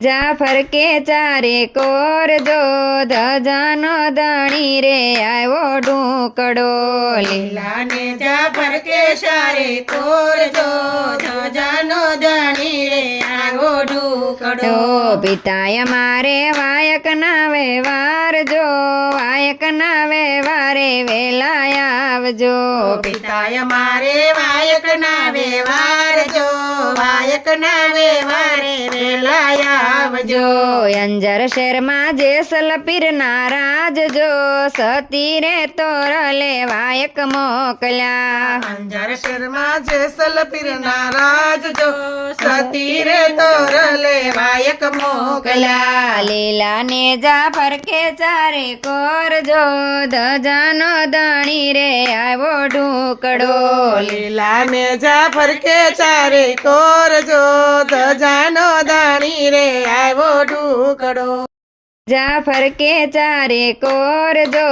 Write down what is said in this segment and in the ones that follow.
જાફર કે ચારે કોરજો ધજાનો ધણી રે આવ્યો ઢૂકડો લીલા ને જાફર કે ચારે કોરજો ધજાનો ધણી રે આવ્યો ઢૂકડો પિતાય મારે વાયક ના વ્યવહાર જો વાયક ના વ્યવહારે વેલા આવજો પિતાય મારે વાયક ના વ્યવહાર જો વાયક ના વ્યવહારે વેલા આવજો અંજર શહેરમાં જેસલ પીર નારાજ જો સતી રે તોરલે વાયક મોકલ્યા અંજાર શહેરમાં જેસલ પીર નારાજ જો સતી રે તોરલે વાયક મોકલ્યા લીલા ને જાફર કે ચારે કોરજો ધજાનો ધણી રે આવ્યો ઢૂકડો લીલા ને જાફર કે ચારે કોરજો ધજાનો ધણી રે આવ્યો ઢૂકડો જાફર કે ચારે કોરજો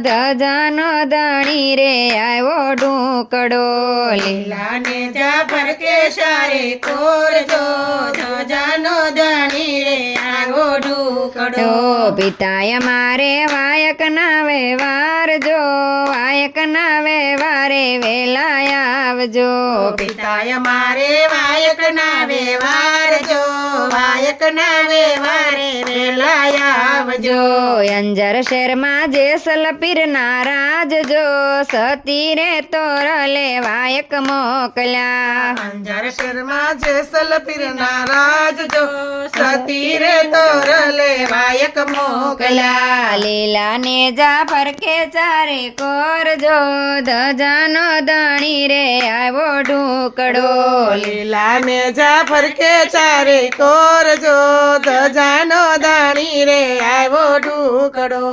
ધજાનો ધણી રે આવ્યો ઢૂકડો લીલા ને જાફર કે ચારે કોરજો ધજાનો ધણી રે આવ્યો ઢૂકડો પિતાય મારે વાયક ના વ્યવહાર જો વાયક ના વ્યવહારે વેલા આવજો પિતાય મારે વાયક ના વ્યવહાર જો વાયક ના વ્યવહારે વેલા આવજો અંજર શહેરમાં જેસલ પીર નારાજ જો સતી રે તોરલે વાયક મોકલ્યા અંજાર શહેરમાં જેસલ પીર નારાજ જો સતી રે તોરલે વાયક મોકલ્યા લીલા ને જાફર કે ચારે કોરજો ધજાનો ધણી રે આવ્યો ઢૂકડો લીલા ને જાફર કે ચારે કોરજો ધજાનો ધણી રે આવ્યો ઢૂકડો